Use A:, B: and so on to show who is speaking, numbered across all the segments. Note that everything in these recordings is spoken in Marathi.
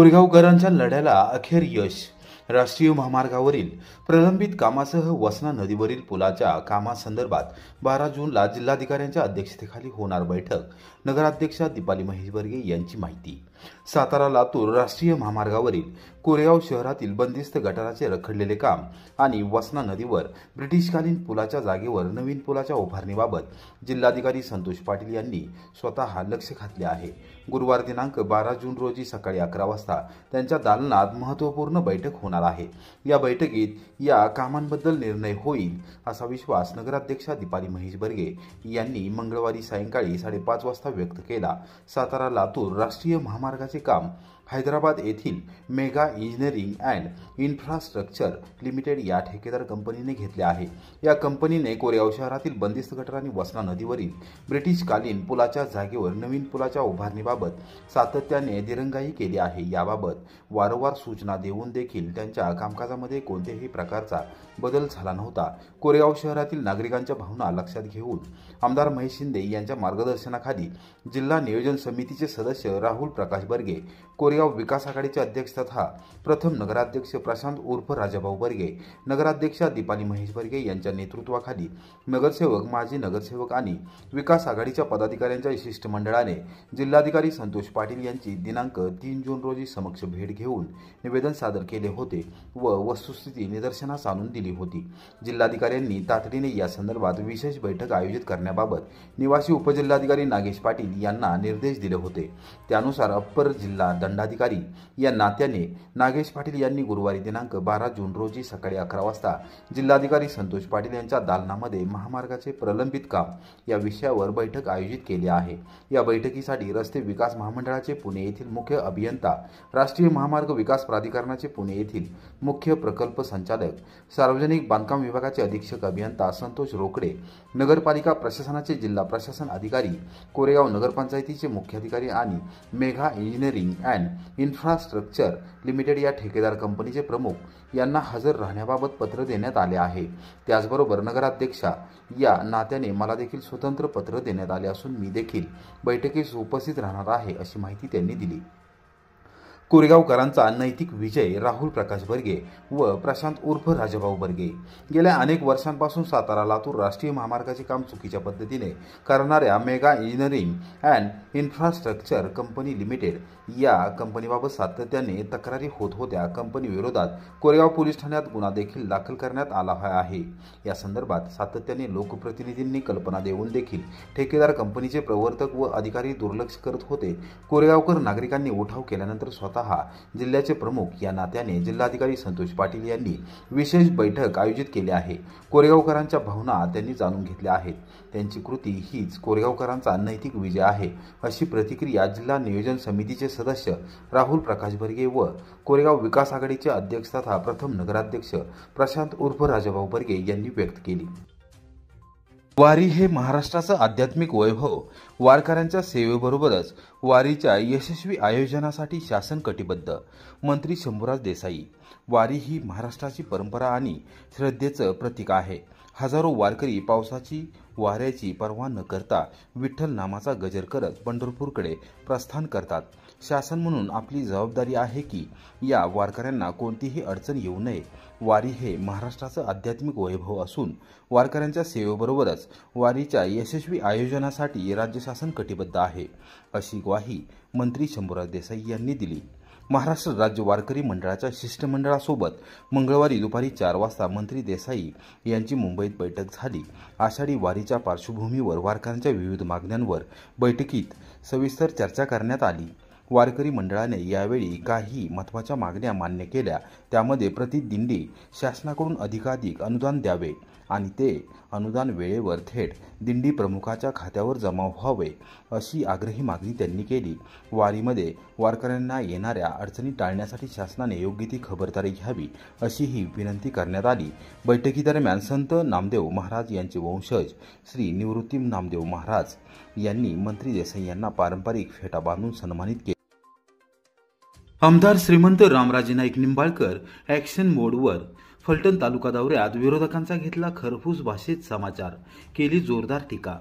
A: कोरेगावकरांच्या लढ्याला अखेर यश। राष्ट्रीय महामार्गावरील प्रलंबित कामासह वसना नदीवरील पुलाच्या कामासंदर्भात 12 जूनला जिल्हाधिकाऱ्यांच्या अध्यक्षतेखाली होणार बैठक। नगराध्यक्षा दीपाली महेश बर्गे यांची माहिती। सातारा लातूर राष्ट्रीय महामार्गावरील कोरेगाव शहरातील बंदिस्त गटाराचे रखडलेले काम आणि वसना नदीवर ब्रिटिशकालीन पुलाच्या जागेवर नवीन पुलाच्या उभारणीबाबत जिल्हाधिकारी संतोष पाटील यांनी स्वतः लक्ष घातले आहे। गुरुवार दिनांक 12 जून रोजी सकाळी 11 वाजता त्यांच्या दालनात महत्त्वपूर्ण बैठक होणार आहे। या बैठकीत या कामांबद्दल निर्णय होईल असा विश्वास नगराध्यक्षा दीपाली महेश बर्गे यांनी मंगळवारी सायंकाळी 5:30 वाजता व्यक्त केला। सातारा लातूर राष्ट्रीय महामार्गाचे काम हैदराबाद येथील mega engineering and infrastructure limited या ठेकेदार कंपनीने घेतले आहे। या कंपनीने कोरेगाव शहरातील बंदिस्त गटार आणि वसना नदीवरील ब्रिटिशकालीन पुलाच्या जागेवर नवीन पुलाच्या उभारणीबाबत सातत्याने दिरंगाई केली आहे। याबाबत वारंवार सूचना देऊन देखील त्यांच्या कामकाजामध्ये कोणत्याही प्रकारचा बदल झाला नव्हता। कोरेगाव शहरातील नागरिकांच्या भावना लक्षात घेऊन आमदार महेश शिंदे यांच्या मार्गदर्शनाखाली जिल्हा नियोजन समितीचे सदस्य राहुल प्रकाश बर्गे, कोरेगाव विकास आघाडीचे अध्यक्ष तथा प्रथम नगराध्यक्ष प्रशांत उर्फ राजाभाऊ बर्गे, नगराध्यक्षा दीपाली महेश बर्गे यांच्या नेतृत्वाखाली नगरसेवक, माजी नगरसेवक आणि विकास आघाडीच्या पदाधिकाऱ्यांच्या शिष्टमंडळाने जिल्हाधिकारी संतोष पाटील यांची दिनांक 3 जून रोजी समक्ष भेट घेऊन निवेदन सादर केले होते व वस्तुस्थिती निदर्शनास आणून दिली होती। जिल्हाधिकाऱ्यांनी तातडीने या संदर्भात विशेष बैठक आयोजित करण्याबाबत निवासी उपजिल्हाधिकारी नागेश पाटील यांना निर्देश दिले होते। त्यानुसार अप्पर जिल्हा दंडाधिकारी या नात्याने नागेश पाटील यांनी गुरुवारी दिनांक 12 जून रोजी सकाळी 11 वाजता जिल्हाधिकारी संतोष पाटील यांच्या दालनामध्ये महामार्गाचे प्रलंबित काम या विषयावर बैठक आयोजित केली आहे। या बैठकीसाठी रस्ते विकास महामंडळाचे पुणे येथील मुख्य अभियंता, राष्ट्रीय महामार्ग विकास प्राधिकरणाचे पुणे येथील मुख्य प्रकल्प संचालक, सार्वजनिक बांधकाम विभागाचे अधीक्षक अभियंता संतोष रोकडे, नगरपालिका प्रशासनाचे जिल्हा प्रशासन अधिकारी, कोरेगाव नगरपंचायतीचे मुख्याधिकारी आणि mega engineering and infrastructure limited या ठेकेदार कंपनीचे प्रमुख यांना हजर राहण्याबाबत पत्र देण्यात आले आहे। त्याचबरोबर नगराध्यक्षा या नात्याने मला देखील स्वतंत्र पत्र देण्यात आले असून मी देखील बैठकीस उपस्थित राहणार आहे अशी माहिती त्यांनी दिली। कोरेगावकरांचा नैतिक विजय राहुल प्रकाश बर्गे व प्रशांत उर्फ राजाभाऊ बर्गे। गेल्या अनेक वर्षांपासून सातारा लातूर राष्ट्रीय महामार्गाचे काम चुकीच्या पद्धतीने करणाऱ्या mega engineering and infrastructure company limited या कंपनीबाबत सातत्याने तक्रारी होत होत्या। कंपनी विरोधात कोरेगाव पोलीस ठाण्यात गुन्हा देखील दाखल करण्यात आला आहे। या संदर्भात सातत्याने लोकप्रतिनिधींनी कल्पना देऊन देखील ठेकेदार कंपनीचे प्रवर्तक व अधिकारी दुर्लक्ष करत होते। कोरेगावकर नागरिकांनी उठाव केल्यानंतर स्वतः जिल्ह्याचे प्रमुख या नात्याने जिल्हाधिकारी संतोष पाटील यांनी विशेष बैठक आयोजित केली आहे। कोरेगावकरांच्या भावना त्यांनी जाणून घेतल्या आहेत। त्यांची कृती हीच कोरेगावकरांचा नैतिक विजय आहे अशी प्रतिक्रिया जिल्हा नियोजन समितीचे सदस्य राहुल प्रकाश बर्गे व कोरेगाव विकास आघाडीचे अध्यक्ष तथा प्रथम नगराध्यक्ष प्रशांत उर्फ राजाभाऊ बर्गे यांनी व्यक्त केली। वारी हे महाराष्ट्राचं आध्यात्मिक वैभव। वारकऱ्यांच्या सेवेबरोबरच वारीच्या यशस्वी आयोजनासाठी शासन कटिबद्ध। मंत्री शंभूराज देसाई। वारी ही महाराष्ट्राची परंपरा आणि श्रद्धेचं प्रतीक आहे। हजारो वारकरी पावसाची वाऱ्याची पर्वा न करता विठ्ठल नामाचा गजर करत पंढरपूरकडे प्रस्थान करतात। शासन म्हणून आपली जबाबदारी आहे की या वारकऱ्यांना कोणतीही अडचण येऊ नये। वारी हे महाराष्ट्राचं आध्यात्मिक वैभव असून वारकऱ्यांच्या सेवेबरोबरच वारीच्या यशस्वी आयोजनासाठी राज्य शासन कटिबद्ध आहे अशी ग्वाही मंत्री शंभूराज देसाई यांनी दिली। महाराष्ट्र राज्य वारकरी मंडळाच्या शिष्टमंडळासोबत मंगळवारी दुपारी 4 वाजता मंत्री देसाई यांची मुंबईत बैठक झाली। आषाढी वारीच्या पार्श्वभूमीवर वारकऱ्यांच्या विविध मागण्यांवर बैठकीत सविस्तर चर्चा करण्यात आली। वारकरी मंडळाने यावेळी काही महत्त्वाच्या मागण्या मान्य केल्या। त्यामध्ये प्रतिदिंडी शासनाकडून अधिकाधिक अनुदान द्यावे आणि ते अनुदान वेळेवर थेट दिंडी प्रमुखाच्या खात्यावर जमा व्हावे अशी आग्रही मागणी त्यांनी केली। वारीमध्ये वारकऱ्यांना येणाऱ्या अडचणी टाळण्यासाठी शासनाने योग्य ती खबरदारी घ्यावी अशीही विनंती करण्यात आली। बैठकीदरम्यान संत नामदेव महाराज यांचे वंशज श्री निवृत्ती नामदेव महाराज यांनी मंत्री देसाई यांना पारंपरिक फेटा बांधून सन्मानित केले। आमदार श्रीमंत रामराजे नाईक निंबाळकर ॲक्शन मोडवर। फलटण तालुका दौऱ्यात विरोधकांचा घेतला खरपूस भाषेत समाचार, केली जोरदार टीका।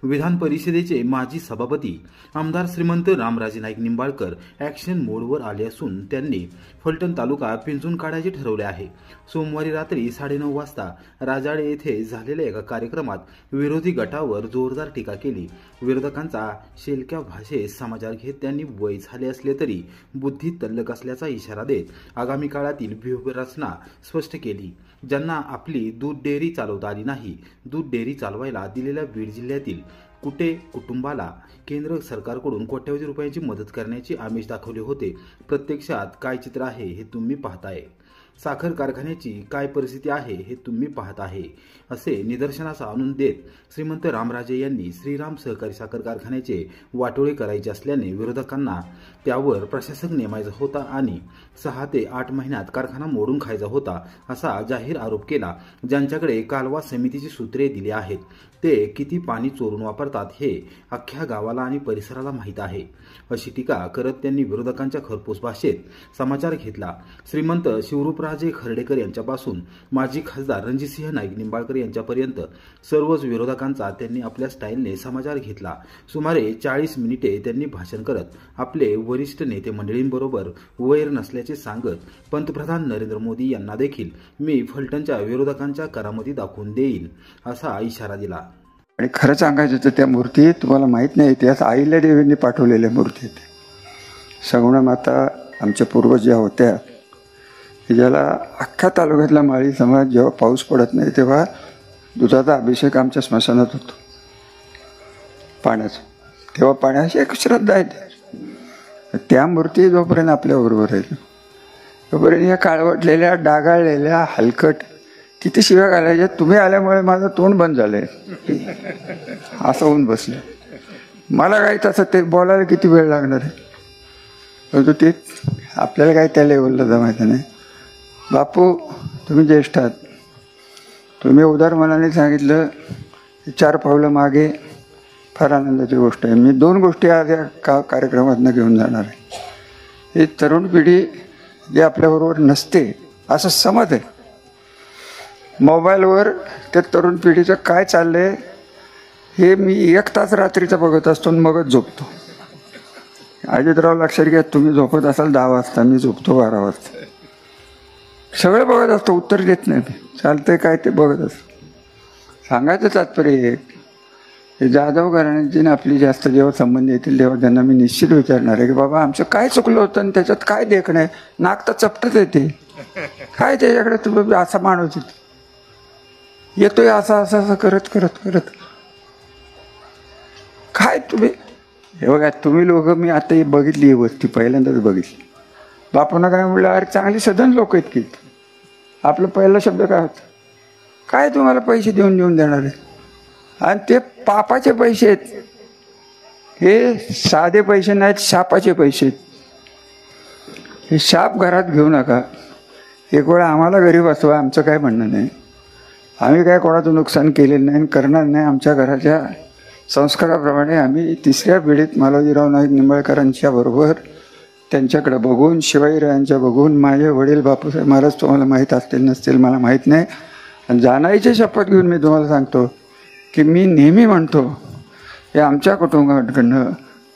A: विधान परिषदेचे माजी सभापती आमदार श्रीमंत रामराजे नाईक निंबाळकर ॲक्शन मोडवर आले असून त्यांनी फलटण तालुका पिंजून काढायचे ठरवले आहे. सोमवारी रात्री 9:30 वाजता राजाळे येथे झालेल्या एका कार्यक्रमात विरोधी गटावर जोरदार टीका केली. विरोधकांचा शेलक्या भाषेत समाचार घेत त्यांनी वय झाले असले तरी बुद्धी तल्लक असल्याचा इशारा देत आगामी काळातील व्यूहरचना स्पष्ट केली. ज्यांना आपली दूध डेअरी चालवता आली नाही, दूध डेअरी चालवायला दिलेल्या बीड जिल्ह्यातील कुटे कुटुंबाला केंद्र सरकारकडून कोट्यवधी रुपयांची मदत करण्याचे आमिष दाखवले होते. प्रत्यक्षात काय चित्र आहे हे तुम्ही पाहताय. साखर कारखान्याची काय परिस्थिती आहे हे तुम्ही पाहत आहे, असे निदर्शनास आणून देत श्रीमंत रामराजे यांनी श्रीराम सहकारी साखर कारखान्याचे वाटोळे करायचे असल्याने विरोधकांना त्यावर प्रशासक नेमायचा होता आणि 6 ते 8 महिन्यात कारखाना मोडून खायचा होता असा जाहीर आरोप केला. ज्यांच्याकडे कालवा समितीची सूत्रे दिली आहेत ते किती पाणी चोरून वापरतात हे अख्ख्या गावाला आणि परिसराला माहीत आहे, अशी टीका करत त्यांनी विरोधकांच्या खरपूस भाषेत समाचार घेतला. श्रीमंत शिवरूपराजे खर्डेकर यांच्यापासून माजी खासदार रणजितसिंह नाईक निंबाळकर यांच्यापर्यंत सर्वच विरोधकांचा त्यांनी आपल्या स्टाईलने समाचार घेतला. सुमारे 40 मिनिटे त्यांनी भाषण करत आपले वरिष्ठ नेते मंडळींबरोबर वैर नसल्याचे सांगत पंतप्रधान नरेंद्र मोदी यांना देखील मी फलटणच्या विरोधकांच्या करामती दाखवून देईन असा इशारा दिला.
B: आणि खरं सांगायचं तर त्या मूर्ती तुम्हाला माहीत नाही, इतिहास अहिल्या देवींनी पाठवलेल्या मूर्ती आहेत. सगुणा माता आमच्या पूर्वज ज्या होत्या ज्याला अख्ख्या तालुक्यातला माळी समाज जेव्हा पाऊस पडत नाही तेव्हा दुधाचा अभिषेक आमच्या स्मशानात होतो पाण्याचा. तेव्हा पाण्याची एक श्रद्धा आहे. त्या मूर्ती जोपर्यंत आपल्याबरोबर आहेत तोपर्यंत या काळवटलेल्या डागाळलेल्या हलकट किती शिव्या घालायच्या, तुम्ही आल्यामुळे माझं तोंड बंद झालंय असं होऊन बसलं. मला काही तसं ते बोलायला किती वेळ लागणार आहे, परंतु ते आपल्याला काही त्या लेवलला जमायचं नाही. बापू तुम्ही ज्येष्ठ आहात, तुम्ही उदार मनाने सांगितलं 4 पावलं मागे, फार आनंदाची गोष्ट आहे. मी 2 गोष्टी आज या कार्यक्रमातून घेऊन जाणार आहे. ही तरुण पिढी जी आपल्याबरोबर नसते असं समज आहे. मोबाईलवर त्या तरुण पिढीचं काय चाललंय हे मी 1 तास रात्रीचं बघत असतो आणि मगच झोपतो. अजितराव लक्षात घ्या, तुम्ही झोपत असाल 10 वाजता, मी झोपतो 12 वाजता. सगळं बघत असतो, उत्तर देत नाही. चालतंय काय ते बघत असतो. सांगायचं तात्पर्य एक, हे जाधव घराण्याची आपली जास्त जेव्हा संबंध येतील तेव्हा त्यांना मी निश्चित विचारणार आहे की बाबा आमचं काय चुकलं होतं आणि त्याच्यात काय देखणं आहे. नाक तर चपटच येते काय त्याच्याकडे, तुम्ही असा माणूस येतोय असं असं असं करत करत करत काय तुम्ही. हे बघा तुम्ही लोक, मी आता बघितली ही वस्ती पहिल्यांदाच बघितली. बापूंना काय म्हटलं, अरे चांगली सधन लोक आहेत की. आपला पहिला शब्द काय होता, काय तुम्हाला पैसे देऊन देणार आहे, आणि ते पापाचे पैसे आहेत, हे साधे पैसे नाहीत, शापाचे पैसे आहेत. हे शाप घरात घेऊ नका. एक वेळा आम्हाला घरी बसवा, आमचं काय म्हणणं नाही. आम्ही काय कोणाचं नुकसान केलेलं नाही, करणार नाही. आमच्या घराच्या संस्काराप्रमाणे आम्ही 3ऱ्या पिढीत मालोजीराव नाईक निंबाळकरांच्या बरोबर त्यांच्याकडे बघून, शिवाजीरावांच्या बघून, माझे वडील बापूसाहेब महाराज तुम्हाला माहीत असतील नसतील मला माहीत नाही, आणि जाणायची शपथ घेऊन मी तुम्हाला सांगतो की मी नेहमी म्हणतो हे आमच्या कुटुंबाकडनं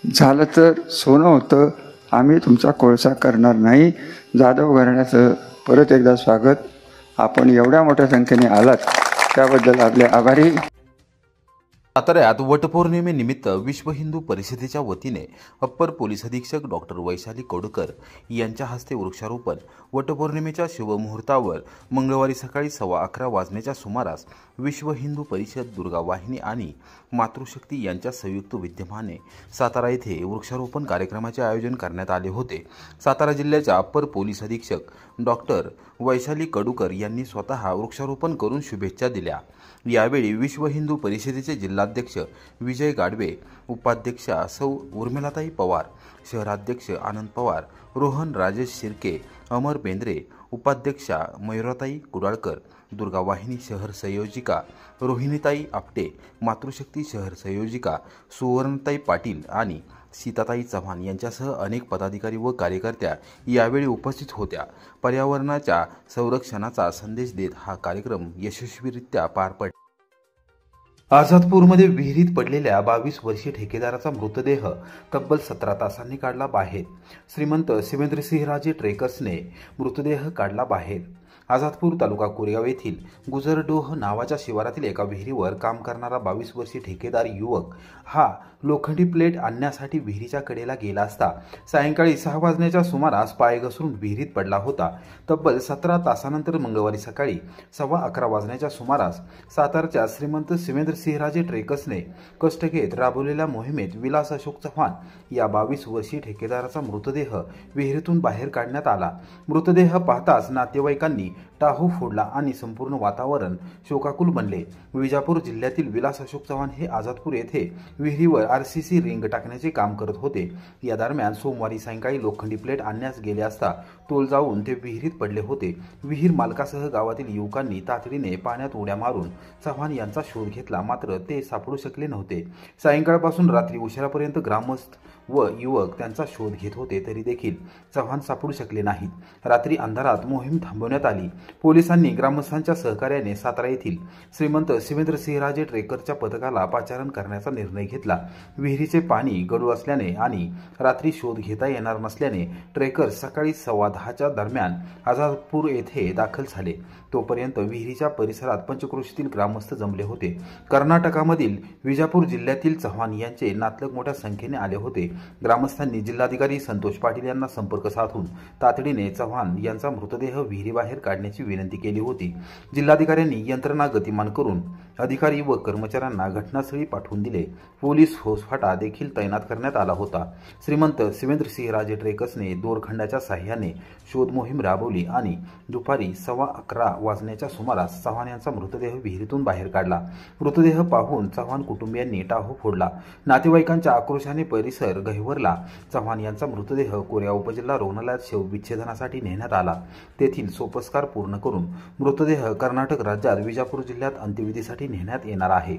B: झालं तर सोनं होतं, आम्ही तुमचा कोळसा करणार नाही. जाधव घराण्याचं परत एकदा स्वागत. आपण एवढ्या मोठ्या संख्येने आलात त्याबद्दल आपले आभारी.
A: साताऱ्यात वटपौर्णिमेनिमित्त विश्व हिंदू परिषदेच्या वतीने अप्पर पोलीस अधीक्षक डॉक्टर वैशाली कडूकर यांच्या हस्ते वृक्षारोपण. वटपौर्णिमेच्या शुभमुहूर्तावर मंगळवारी सकाळी 11:15 वाजण्याच्या सुमारास विश्व हिंदू परिषद, दुर्गा वाहिनी आणि मातृशक्ती यांच्या संयुक्त विद्यमाने सातारा येथे वृक्षारोपण कार्यक्रमाचे आयोजन करण्यात आले होते. सातारा जिल्ह्याच्या अप्पर पोलीस अधीक्षक डॉक्टर वैशाली कडूकर यांनी स्वतः वृक्षारोपण करून शुभेच्छा दिल्या. यावेळी विश्व हिंदू परिषदेचे जिल्हाध्यक्ष विजय गाडवे, उपाध्यक्षा सौ उर्मिलाताई पवार, शहराध्यक्ष आनंद पवार, रोहन राजेश शिर्के, अमर बेंद्रे, उपाध्यक्षा मयुराताई कुडाळकर, दुर्गा वाहिनी शहर संयोजिका रोहिणीताई आपटे, मातृशक्ती शहर संयोजिका सुवर्णताई पाटील आणि सीताताई चव्हाण यांच्यासह अनेक पदाधिकारी व कार्यकर्त्या यावेळी उपस्थित होत्या. पर्यावरणाच्या संरक्षणाचा संदेश देत हा कार्यक्रम यशस्वीरित्या पार पडला. आझादपूरमध्ये विहिरीत पडलेल्या 22 वर्षीय ठेकेदाराचा मृतदेह तब्बल 17 तासांनी काढला बाहेर. श्रीमंत शिवेंद्रसिंहराजे ट्रेकर्सने मृतदेह काढला बाहेर. आझादपूर तालुका कोरेगाव येथील गुजरडोह नावाच्या शिवारातील एका विहिरीवर काम करणारा 22 वर्षीय ठेकेदार युवक हा लोखंडी प्लेट आणण्यासाठी विहिरीच्या कडेला गेला असता सायंकाळी 6 वाजण्याच्या सुमारास पाय घसरून विहिरीत पडला होता. तब्बल 17 तासानंतर मंगळवारी सकाळी 11:15 वाजण्याच्या सुमारास सातारच्या श्रीमंत शिवेंद्रसिंहराजे ट्रेकर्सने कष्ट घेत राबवलेल्या मोहिमेत विलास अशोक चव्हाण या 22 वर्षीय ठेकेदाराचा मृतदेह विहिरीतून बाहेर काढण्यात आला. मृतदेह पाहताच नातेवाईकांनी टाहो फोडला आणि संपूर्ण वातावरण शोकाकुल बनले. विजापूर जिल्ह्यातील विलास अशोक चव्हाण हे आझादपूर येथे विहिरीवर RCC रिंग टाकण्याचे काम करत होते. या दरम्यान सोमवारी सायंकाळी लोखंडी प्लेट आणण्यास गेले असता तोल जाऊन ते विहिरीत पडले होते. विहीर मालकासह गावातील युवकांनी तातडीने पाण्यात उड्या मारून चव्हाण यांचा शोध घेतला, मात्र ते सापडू शकले नव्हते. सायंकाळपासून रात्री उशिरापर्यंत ग्रामस्थ व युवक त्यांचा शोध घेत होते, तरी देखील चव्हाण सापडू शकले नाहीत. रात्री अंधारात मोहीम थांबवण्यात आली. पोलिसांनी ग्रामस्थांच्या सहकार्याने सातारा येथील श्रीमंत शिवेंद्रसिंहराजे ट्रेकरच्या पथकाला पाचारण करण्याचा निर्णय घेतला. विहिरीचे पाणी गढूळ असल्याने आणि रात्री शोध घेता येणार नसल्याने ट्रेकर्स सकाळी 10:15च्या दरम्यान आझादपूर येथे दाखल झाले. तोपर्यंत विहिरीच्या परिसरात पंचक्रोशीतील ग्रामस्थ जमले होते. कर्नाटकामधील विजापूर जिल्ह्यातील चव्हाण यांचे नातलग मोठ्या संख्येने आले होते. ग्रामस्थांनी जिल्हाधिकारी संतोष पाटील यांना संपर्क साधून तातडीने चव्हाण यांचा मृतदेह विहिरीबाहेर काढण्याची विनंती केली होती. जिल्हाधिकाऱ्यांनी यंत्रणा गतिमान करून अधिकारी व कर्मचाऱ्यांना घटनास्थळी पाठवून दिले. पोलीस फौजफाटा देखील तैनात करण्यात आला होता. श्रीमंत शिवेंद्रसिंहराजे ट्रेकर्सने दोरखंडाच्या साहाय्याने शोध मोहीम राबवली आणि दुपारी 11:15 वाजण्याच्या सुमारास चव्हाण यांचा मृतदेह विहिरीतून बाहेर काढला. मृतदेह पाहून चव्हाण कुटुंबियांनी टाहो फोडला. नातेवाईकांच्या आक्रोशाने परिसर गहिवरला. चव्हाण यांचा मृतदेह कोरेगाव उपजिल्हा रुग्णालयात शवविच्छेदनासाठी नेण्यात आला. तेथील सोपस्कार पूर्ण करून मृतदेह कर्नाटक राज्यात विजापूर जिल्ह्यात अंत्यविधीसाठी नेण्यात येणार आहे.